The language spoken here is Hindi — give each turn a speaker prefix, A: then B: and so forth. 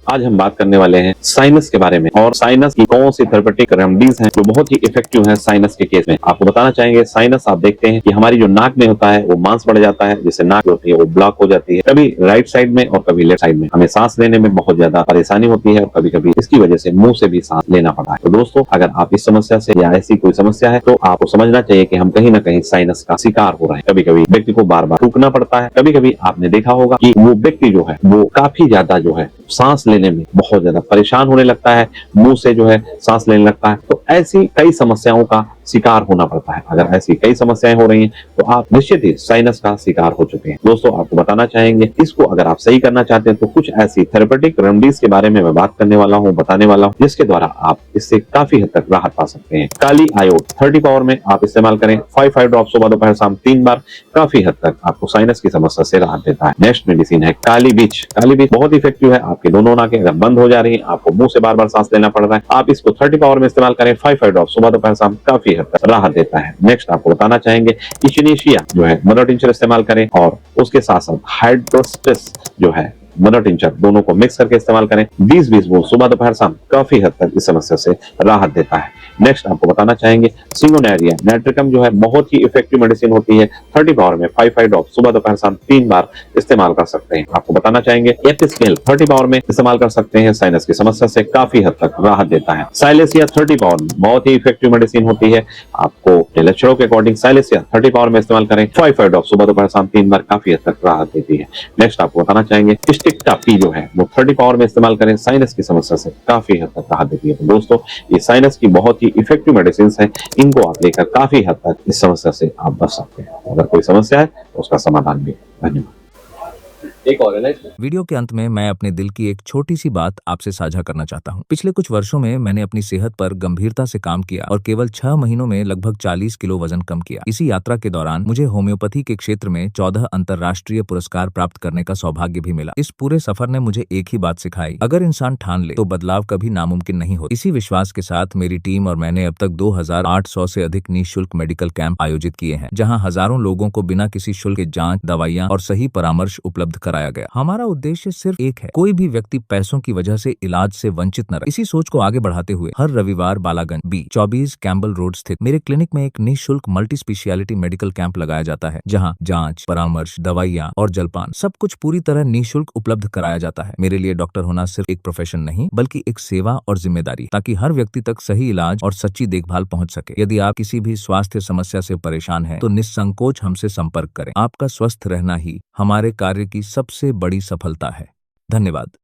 A: आज हम बात करने वाले हैं साइनस के बारे में और साइनस की कौन सी थेरेपेटिक रेमेडीज हैं जो बहुत ही इफेक्टिव हैं साइनस के केस में। आपको बताना चाहेंगे साइनस आप देखते हैं कि हमारी जो नाक में होता है वो मांस बढ़ जाता है, जिससे नाक होती है वो ब्लॉक हो जाती है, कभी राइट साइड में और कभी लेफ्ट साइड में। हमें सांस लेने में बहुत ज्यादा परेशानी होती है और कभी कभी इसकी वजह से मुंह से भी सांस लेना पड़ता है। तो दोस्तों, अगर आप इस समस्या से या ऐसी कोई समस्या है तो आपको समझना चाहिए कि हम कहीं ना कहीं साइनस का शिकार हो रहे हैं। कभी कभी व्यक्ति को बार बार थूकना पड़ता है, कभी कभी आपने देखा होगा कि वो व्यक्ति जो है वो काफी ज्यादा जो है सांस लेने में बहुत ज्यादा परेशान होने लगता है, मुंह से जो है सांस लेने लगता है। तो ऐसी कई समस्याओं का शिकार होना पड़ता है। अगर ऐसी कई समस्याएं हो रही हैं तो आप निश्चित ही साइनस का शिकार हो चुके हैं। दोस्तों, आपको बताना चाहेंगे इसको अगर आप सही करना चाहते हैं तो कुछ ऐसी थेरेपेटिक रेमेडीज के बारे में मैं बात करने वाला हूं, बताने वाला हूं, जिसके द्वारा आप इससे काफी हद तक राहत पा सकते हैं। काली आयोड 30 पावर में आप इस्तेमाल करें, 5 ड्रॉप सुबह दोपहर शाम 3 बार, काफी हद तक आपको साइनस की समस्या से राहत देता है। नेक्स्ट मेडिसिन है काली बीच। काली बीच बहुत इफेक्टिव है। आपके दोनों नाकें अगर बंद हो जा रही है, आपको मुंह से बार बार सांस लेना पड़ रहा है, आप इसको 30 पावर में इस्तेमाल करें, 5 ड्रॉप सुबह दोपहर शाम, काफी हद तक राहत देता है। नेक्स्ट आपको बताना चाहेंगे इचिनेशिया जो है मदर टिंचर इस्तेमाल करें और उसके साथ साथ हाइड्रोस्ट्रेस जो है मदर टिंचर, दोनों को मिक्स करके इस्तेमाल करें 20-20 बूंद सुबह दोपहर शाम, काफी हद तक इस समस्या से राहत देता है। नेक्स्ट आपको बताना चाहेंगे सिंगोनेरिया नाइट्रिकम जो है बहुत ही इफेक्टिव मेडिसिन होती है। 30 पावर में 5 ड्रॉप सुबह दोपहर शाम 3 बार इस्तेमाल कर सकते हैं। आपको बताना चाहेंगे एपिस्केल 30 पावर में इस्तेमाल कर सकते हैं, साइनस की समस्या से काफी हद तक राहत देता है। साइलेसिया 30 पावर में बहुत ही इफेक्टिव मेडिसिन होती है। आपको लक्षणों के अकॉर्डिंग साइलेसिया 30 पावर में इस्तेमाल करें, 5 ड्रॉप सुबह दोपहर शाम 3 बार, काफी हद तक राहत देती है। नेक्स्ट आपको बताना चाहेंगे स्टिक्टा पी जो है वो 30 पावर में इस्तेमाल करें, साइनस की समस्या से काफी हद तक राहत देती है। तो दोस्तों, ये साइनस की बहुत ही इफेक्टिव मेडिसिन है, इनको आप लेकर काफी हद तक इस समस्या से आप बच सकते हैं। अगर कोई समस्या है तो उसका समाधान भी है। धन्यवाद। एक और है ना इसमें।
B: वीडियो के अंत में मैं अपने दिल की एक छोटी सी बात आपसे साझा करना चाहता हूँ। पिछले कुछ वर्षों में मैंने अपनी सेहत पर गंभीरता से काम किया और केवल 6 महीनों में लगभग 40 किलो वजन कम किया। इसी यात्रा के दौरान मुझे होम्योपैथी के क्षेत्र में 14 अंतर्राष्ट्रीय पुरस्कार प्राप्त करने का सौभाग्य भी मिला। इस पूरे सफर ने मुझे एक ही बात सिखाई, अगर इंसान ठान ले तो बदलाव कभी नामुमकिन नहीं होता। इसी विश्वास के साथ मेरी टीम और मैंने अब तक 2800 से अधिक निःशुल्क मेडिकल कैंप आयोजित किए हैं, जहाँ हजारों लोगों को बिना किसी शुल्क के जाँच, दवाइयाँ और सही परामर्श उपलब्ध कराया गया। हमारा उद्देश्य सिर्फ एक है, कोई भी व्यक्ति पैसों की वजह से इलाज से वंचित न रहे। इसी सोच को आगे बढ़ाते हुए हर रविवार बालागंज B24 कैम्बल रोड स्थित मेरे क्लिनिक में एक निःशुल्क मल्टी स्पेशियलिटी मेडिकल कैंप लगाया जाता है, जहां जांच, परामर्श, दवाइयां और जलपान सब कुछ पूरी तरह निःशुल्क उपलब्ध कराया जाता है। मेरे लिए डॉक्टर होना सिर्फ एक प्रोफेशन नहीं बल्कि एक सेवा और जिम्मेदारी, ताकि हर व्यक्ति तक सही इलाज और सच्ची देखभाल पहुंच सके। यदि आप किसी भी स्वास्थ्य समस्या से परेशान हैं, तो निस्संकोच हमसे संपर्क करें। आपका स्वस्थ रहना ही हमारे कार्य की सबसे बड़ी सफलता है। धन्यवाद।